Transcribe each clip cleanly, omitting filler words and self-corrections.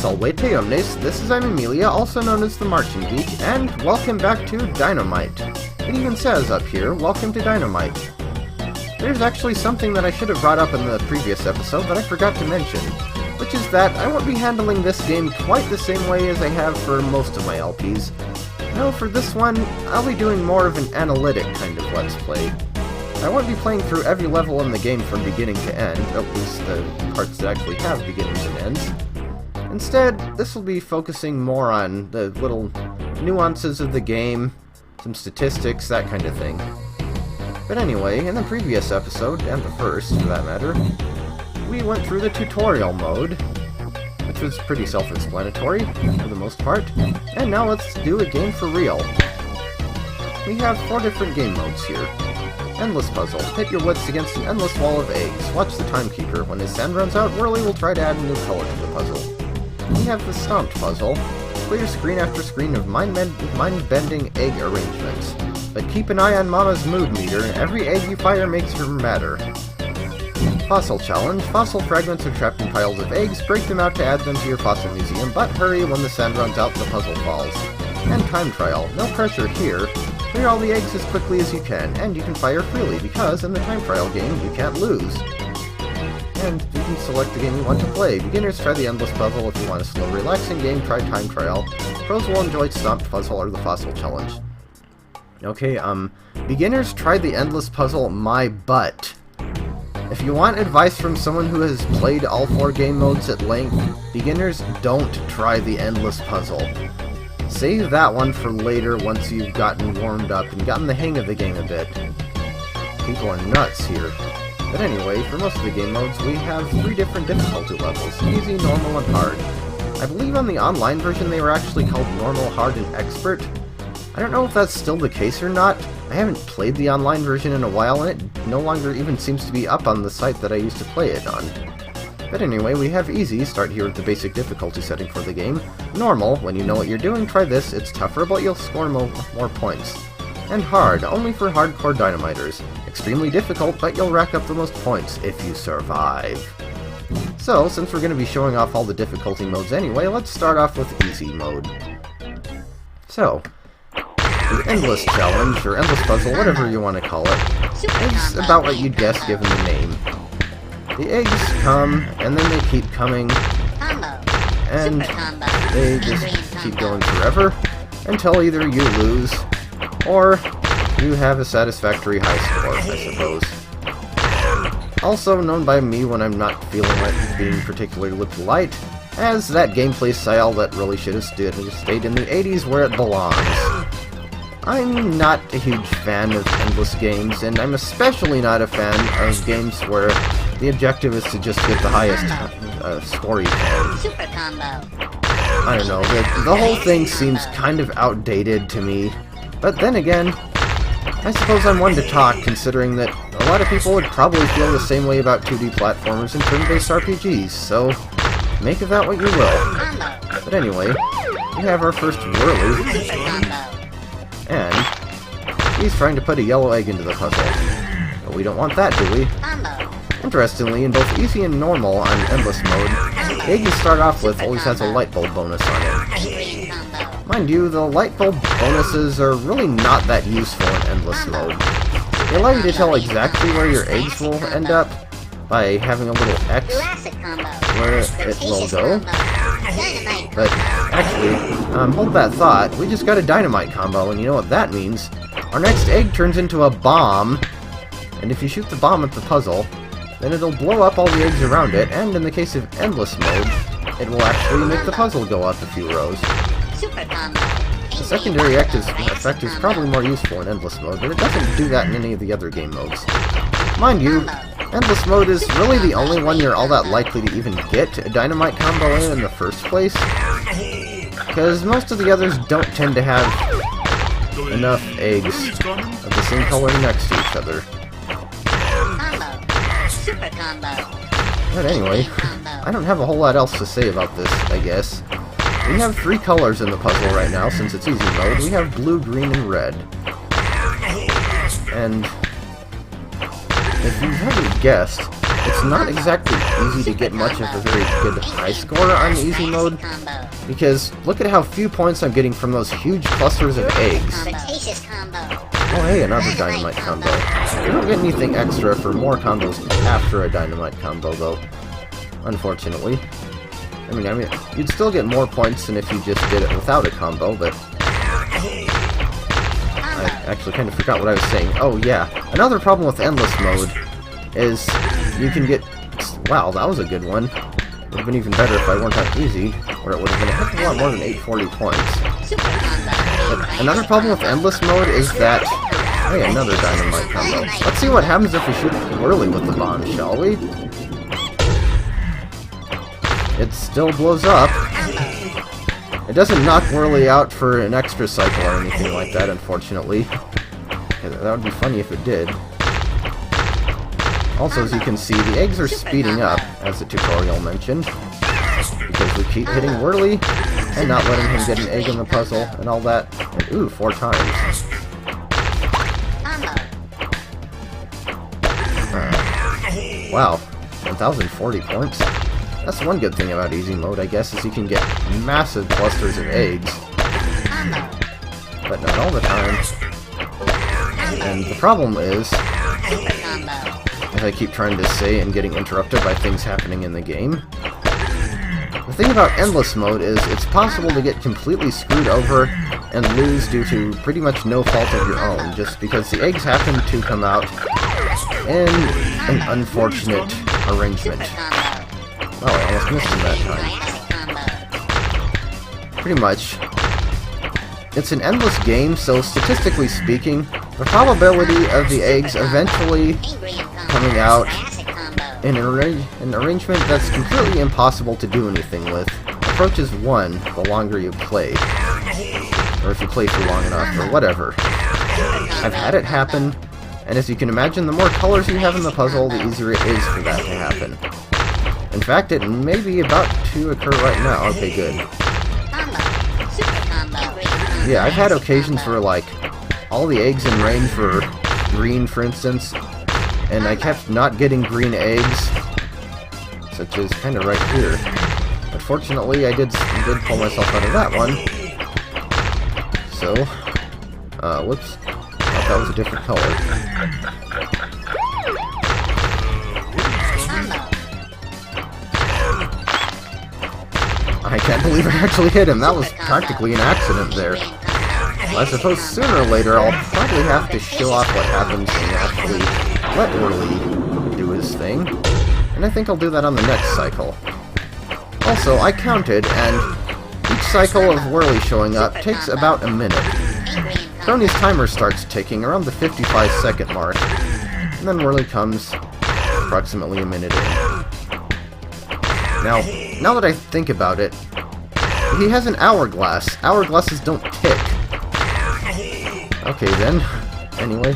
Salvete omnes, this is Emilia, also known as TheMartianGeek, and welcome back to Dynamite. It even says up here, welcome to Dynamite. There's actually something that I should have brought up in the previous episode, but I forgot to mention, which is that I won't be handling this game quite the same way as I have for most of my LPs. No, for this one, I'll be doing more of an analytic kind of Let's Play. I won't be playing through every level in the game from beginning to end, at least the parts that actually have beginnings and ends. Instead, this will be focusing more on the little nuances of the game, some statistics, that kind of thing. But anyway, in the previous episode, and the first for that matter, we went through the tutorial mode, which was pretty self-explanatory, for the most part, and now let's do a game for real. We have 4 different game modes here. Endless puzzle. Pit your wits against an endless wall of eggs. Watch the timekeeper. When his sand runs out, Whirley will try to add a new color to the puzzle. We have the Stomped puzzle. Clear screen after screen of mind-bending egg arrangements. But keep an eye on Mama's mood meter. Every egg you fire makes her madder. Fossil challenge. Fossil fragments are trapped in piles of eggs. Break them out to add them to your fossil museum, but hurry, when the sand runs out, the puzzle falls. And time trial. No pressure here. Clear all the eggs as quickly as you can, and you can fire freely, because in the time trial game, you can't lose. And you can select the game you want to play. Beginners try the endless puzzle. If you want a slow, relaxing game, try time trial. Pros will enjoy Stomped puzzle or the fossil challenge. Okay, beginners try the endless puzzle my butt. If you want advice from someone who has played all 4 game modes at length, beginners don't try the endless puzzle. Save that one for later once you've gotten warmed up and gotten the hang of the game a bit. People are nuts here. But anyway, for most of the game modes, we have 3 different difficulty levels: easy, normal, and hard. I believe on the online version they were actually called normal, hard, and expert. I don't know if that's still the case or not. I haven't played the online version in a while, and it no longer even seems to be up on the site that I used to play it on. But anyway, we have easy, start here with the basic difficulty setting for the game. Normal, when you know what you're doing, try this, it's tougher but you'll score more points. And hard, only for hardcore dynamiters. Extremely difficult, but you'll rack up the most points if you survive. So, since we're going to be showing off all the difficulty modes anyway, let's start off with easy mode. So, the endless challenge, or endless puzzle, whatever you want to call it, is about what you'd guess given the name. The eggs come, and then they keep coming, and they just keep going forever, until either you lose, or you have a satisfactory high score, I suppose. Also known by me when I'm not feeling like being particularly polite, as that gameplay style that really should have stayed in the 80s where it belongs. I'm not a huge fan of endless games, and I'm especially not a fan of games where the objective is to just get the highest score you can. Super combo. I don't know, the whole thing seems kind of outdated to me. But then again, I suppose I'm one to talk, considering that a lot of people would probably feel the same way about 2D platformers and turn-based RPGs, so make of that what you will. But anyway, we have our first Whirley, and he's trying to put a yellow egg into the puzzle. But we don't want that, do we? Interestingly, in both easy and normal on endless mode, the egg you start off with always has a light bulb bonus on it. Mind you, the light bulb bonuses are really not that useful in endless mode. They allow you to tell exactly where your eggs will end up by having a little X where it will go. But actually, hold that thought, we just got a dynamite combo, and you know what that means. Our next egg turns into a bomb, and if you shoot the bomb at the puzzle, then it'll blow up all the eggs around it, and in the case of endless mode, it will actually make the puzzle go up a few rows. The secondary effect is probably more useful in endless mode, but it doesn't do that in any of the other game modes. Mind you, endless mode is really the only one you're all that likely to even get a dynamite combo in the first place, because most of the others don't tend to have enough eggs of the same color next to each other. But anyway, I don't have a whole lot else to say about this, I guess. We have 3 colors in the puzzle right now, since it's easy mode. We have blue, green, and red. And if you haven't guessed, it's not exactly easy to get much of a very good high score on easy mode, because look at how few points I'm getting from those huge clusters of eggs. Oh hey, another dynamite combo. You don't get anything extra for more combos after a dynamite combo, though, unfortunately. I mean, you'd still get more points than if you just did it without a combo, but I actually kind of forgot what I was saying. Oh yeah, another problem with endless mode is you can get... Wow, that was a good one. Would have been even better if I weren't on easy, or it would have been a heck of a lot more than 840 points. But another problem with endless mode is that... Hey, another dynamite combo. Let's see what happens if we shoot Whirley with the bomb, shall we? It still blows up. It doesn't knock Whirley out for an extra cycle or anything like that, unfortunately. That would be funny if it did. Also, as you can see, the eggs are speeding up, as the tutorial mentioned, because we keep hitting Whirley and not letting him get an egg in the puzzle and all that. And ooh, 4 times. Wow, 1,040 points. That's one good thing about easy mode, I guess, is you can get massive clusters of eggs. But not all the time. And the problem is, as I keep trying to say and getting interrupted by things happening in the game, the thing about endless mode is it's possible to get completely screwed over and lose due to pretty much no fault of your own, just because the eggs happen to come out in an unfortunate arrangement. Oh, I almost missed him that time. Pretty much. It's an endless game, so statistically speaking, the probability of the eggs eventually coming out in an arrangement that's completely impossible to do anything with approaches 1 the longer you play. Or if you play for long enough, or whatever. I've had it happen, and as you can imagine, the more colors you have in the puzzle, the easier it is for that to happen. In fact, it may be about to occur right now. Okay, good. Yeah, I've had occasions where, like, all the eggs in range were green, for instance, and I kept not getting green eggs, such as kind of right here. But fortunately, I did pull myself out of that one. So, whoops. I thought that was a different color. I can't believe I actually hit him. That was practically an accident there. Well, I suppose sooner or later I'll probably have to show off what happens when you actually let Whirley do his thing. And I think I'll do that on the next cycle. Also, I counted, and each cycle of Whirley showing up takes about a minute. Crony's timer starts ticking around the 55-second mark, and then Whirley comes approximately a minute in. Now that I think about it, he has an hourglass. Hourglasses don't tick. Okay then. Anyway.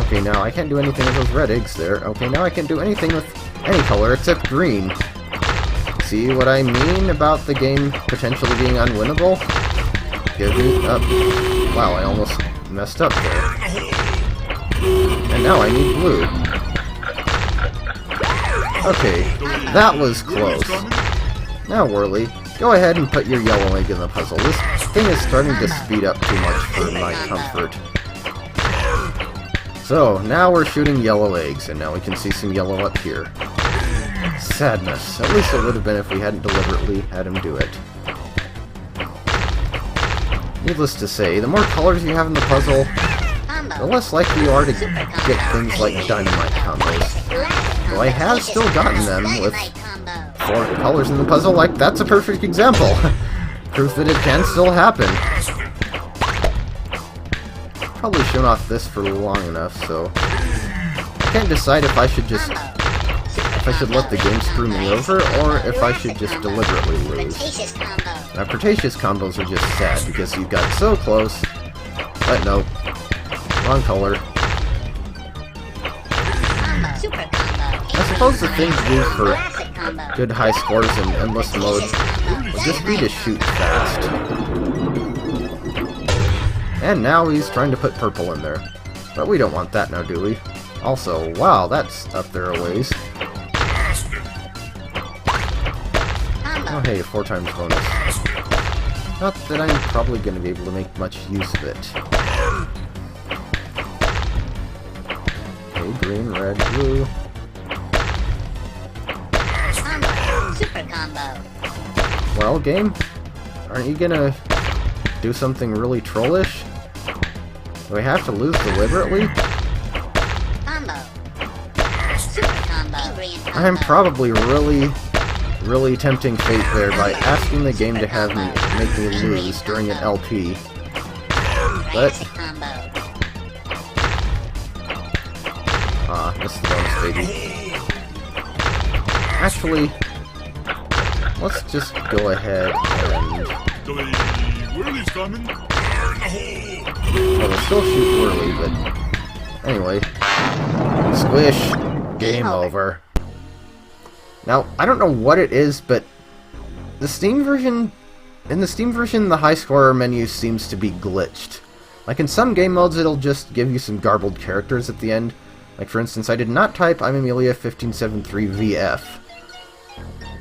Okay, now I can't do anything with those red eggs there. Okay, now I can't do anything with any color except green. See what I mean about the game potentially being unwinnable? Give me up. Wow, I almost messed up there. And now I need blue. Okay, that was close. Now, Whirley, go ahead and put your yellow egg in the puzzle. This thing is starting to speed up too much for my comfort. So, now we're shooting yellow eggs, and now we can see some yellow up here. Sadness. At least it would have been if we hadn't deliberately had him do it. Needless to say, the more colors you have in the puzzle, the less likely you are to get things like dynamite combos. Though I have still gotten them with 4 colors in the puzzle, like that's a perfect example. Proof that it can still happen. Probably shown off this for long enough, so I can't decide if I should let the game screw me over, or if I should just deliberately lose. Now, Cretaceous combos are just sad, because you got so close, but nope. Wrong color. I suppose the thing to do for good high scores in endless mode would just be to shoot fast. And now he's trying to put purple in there. But we don't want that now, do we? Also, wow, that's up there a ways. Oh hey, 4 times bonus. Not that I'm probably going to be able to make much use of it. Okay, green, red, blue. Super combo. Well, game, aren't you gonna do something really trollish? Do we have to lose deliberately? Combo. Super combo. I'm probably really tempting fate there by asking the game to have me make me lose during an LP. But this is the bonus, baby. Actually, let's just go ahead and... Whirley's coming. Well, we'll still shoot Whirley, but... Anyway. Squish! Game over. Now, I don't know what it is, but... the Steam version... In the Steam version, the high scorer menu seems to be glitched. Like, in some game modes, it'll just give you some garbled characters at the end. Like, for instance, I did not type I'm Amelia 1573VF.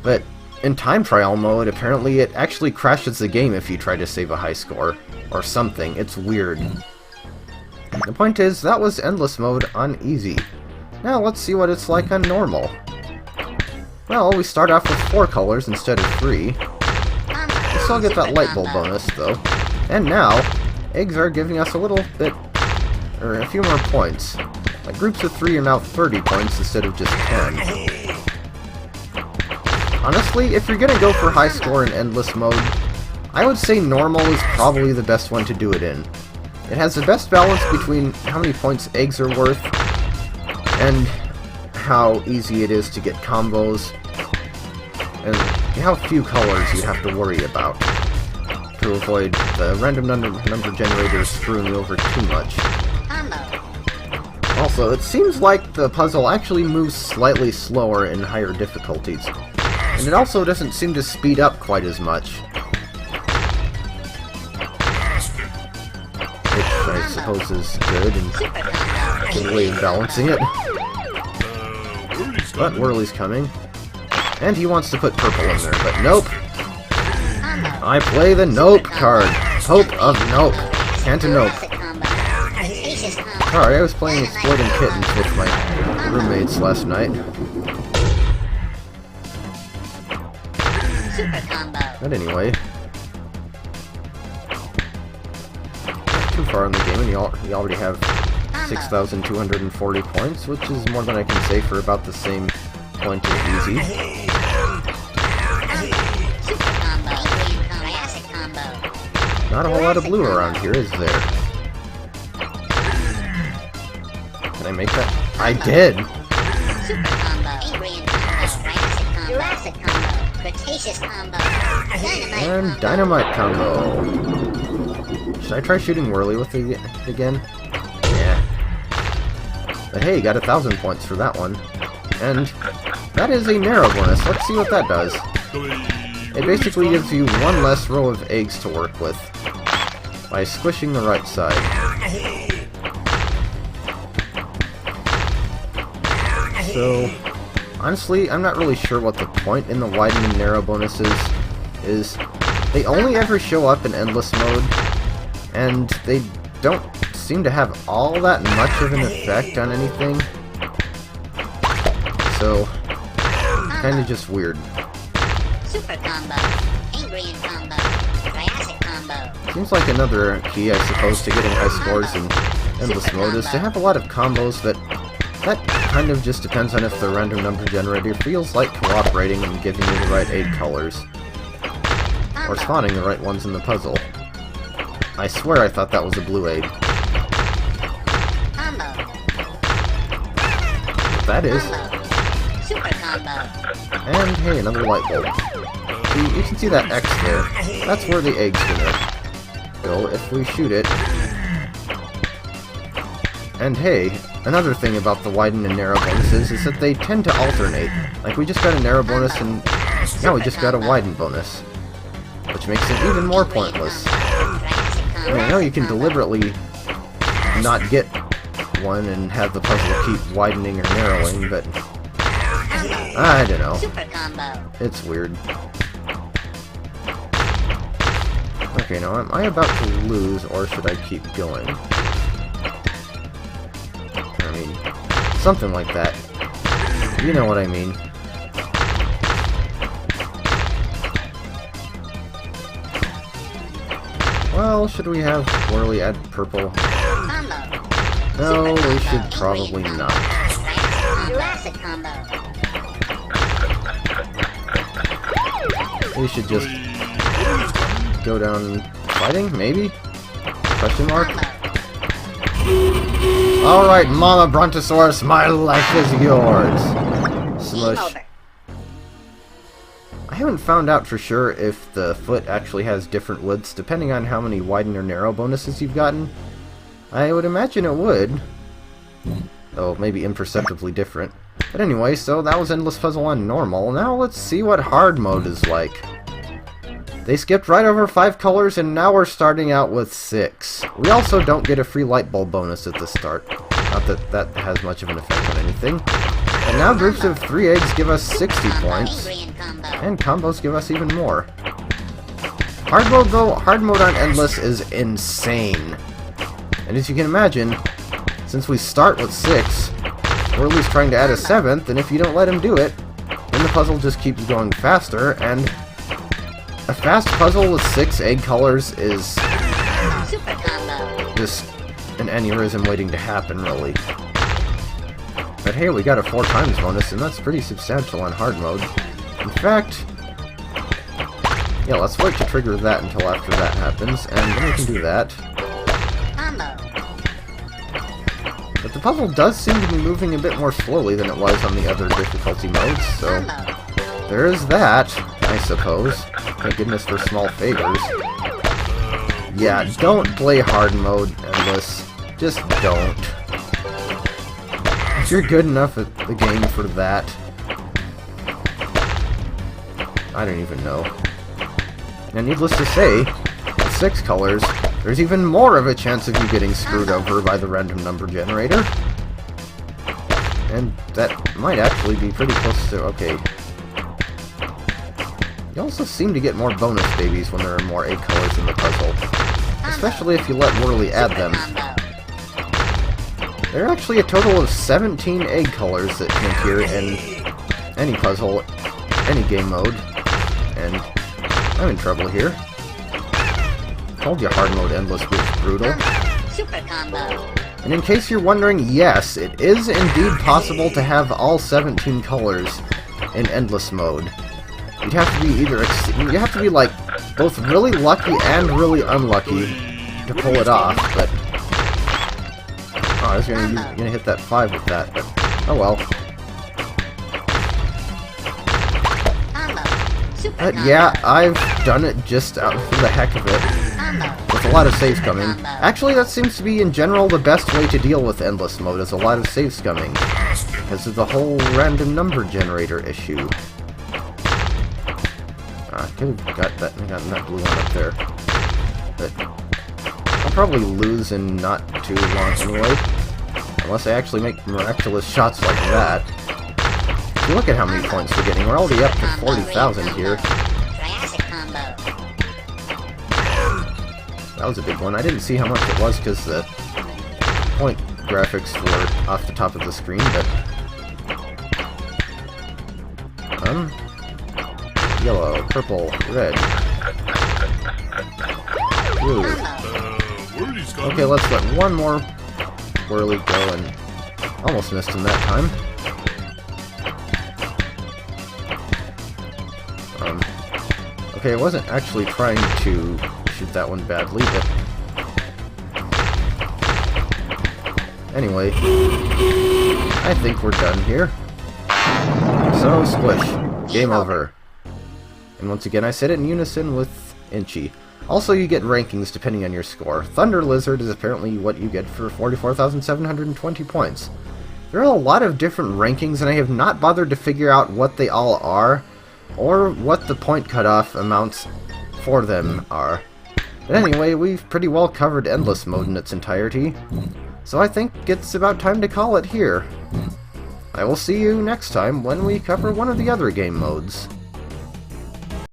But in time trial mode, apparently it actually crashes the game if you try to save a high score. Or something. It's weird. The point is, that was endless mode on easy. Now let's see what it's like on normal. Well, we start off with 4 colors instead of 3. We still get that light bulb bonus, though. And now, eggs are giving us a little bit, or a few more points. Like, groups of 3 are now 30 points instead of just 10. Honestly, if you're gonna go for high score in endless mode, I would say normal is probably the best one to do it in. It has the best balance between how many points eggs are worth, and how easy it is to get combos, and how few colors you have to worry about to avoid the random number generator screwing you over too much. Also, it seems like the puzzle actually moves slightly slower in higher difficulties, and it also doesn't seem to speed up quite as much, which I suppose is good and a good way of balancing it. But Whirley's coming. And he wants to put purple in there, but nope. I play the nope card. Hope of nope. Can't a nope. Sorry, I was playing Exploding Kittens with my roommates last night. But anyway. Not too far in the game, and you already have 6,240 points, which is more than I can say for about the same point in easy. Not a whole lot of blue around here, is there? Can I make that? I did! And Dynamite combo. Should I try shooting Whirley with it again? Yeah. But hey, got 1,000 points for that one. And that is a narrow bonus. Let's see what that does. It basically gives you one less row of eggs to work with by squishing the right side. So, honestly, I'm not really sure what the point in the widen and narrow bonuses is. They only ever show up in endless mode, and they don't seem to have all that much of an effect on anything. So, kinda just weird. Super combo, Angry combo, Triassic combo. Seems like another key, I suppose, to getting high scores in endless mode is to have a lot of combos that kind of just depends on if the random number generator feels like cooperating and giving you the right egg colors. Or spawning the right ones in the puzzle. I swear I thought that was a blue egg. Combo. That is. Super combo. And hey, another light bulb. See, you can see that X there. That's where the egg's gonna go if we shoot it. And hey, another thing about the widen and narrow bonuses is that they tend to alternate. Like, we just got a narrow bonus and now we just got a widen bonus. Which makes it even more pointless. I mean, I know you can deliberately not get one and have the puzzle keep widening or narrowing, but I don't know. It's weird. Okay, now am I about to lose, or should I keep going? I mean, something like that. You know what I mean. Well, should we have Whirley add purple? No, we should probably not. Jurassic combo. We should just go down fighting, maybe? Question mark? Alright, Mama Brontosaurus, my life is yours! Smush. I haven't found out for sure if the foot actually has different widths depending on how many widen or narrow bonuses you've gotten. I would imagine it would. Though maybe imperceptibly different. But anyway, so that was Endless Puzzle on normal. Now let's see what hard mode is like. They skipped right over 5 colors, and now we're starting out with 6. We also don't get a free light bulb bonus at the start. Not that that has much of an effect on anything. And now groups of 3 eggs give us 60 points, and combos give us even more. Hard mode though, hard mode on Endless is insane. And as you can imagine, since we start with 6, Whirley's trying to add a 7th, and if you don't let him do it, then the puzzle just keeps going faster, and a fast puzzle with 6 egg colors is just an aneurysm waiting to happen, really. But hey, we got a 4 times bonus, and that's pretty substantial on hard mode. In fact, yeah, let's wait to trigger that until after that happens, and then we can do that. But the puzzle does seem to be moving a bit more slowly than it was on the other difficulty modes, so there is that, I suppose. Thank goodness for small favors. Yeah, don't play hard mode Endless. Just don't. If you're good enough at the game for that, I don't even know. And needless to say, with 6 colors, there's even more of a chance of you getting screwed over by the random number generator. And that might actually be pretty close to... okay. You also seem to get more bonus babies when there are more egg colors in the puzzle. Especially if you let Whirley add them. There are actually a total of 17 egg colors that can appear in any puzzle, any game mode. And I'm in trouble here. Told you hard mode Endless was brutal. Super combo. And in case you're wondering, yes, it is indeed possible to have all 17 colors in Endless mode. You'd have to be either you have to be like both really lucky and really unlucky to pull it off, but oh, I was gonna hit that 5 with that, but oh well. But yeah, I've done it just out for the heck of it. With a lot of save-scumming. Actually, that seems to be, in general, the best way to deal with Endless mode, is a lot of save-scumming. Because of the whole random number generator issue. I could have got that blue one up there. But I'll probably lose in not too long anyway. Unless I actually make miraculous shots like that. If you look at how many points we're getting, we're already up to 40,000 here. That was a big one. I didn't see how much it was because the point graphics were off the top of the screen, but... yellow, purple, red. Blue. Okay, let's let one more Whirley go, and almost missed him that time. Okay, I wasn't actually trying to shoot that one badly, but... anyway, I think we're done here. So, squish. Game over. And once again, I said it in unison with Inchy. Also, you get rankings depending on your score. Thunder Lizard is apparently what you get for 44,720 points. There are a lot of different rankings, and I have not bothered to figure out what they all are, or what the point cutoff amounts for them are. But anyway, we've pretty well covered Endless mode in its entirety, so I think it's about time to call it here. I will see you next time when we cover one of the other game modes.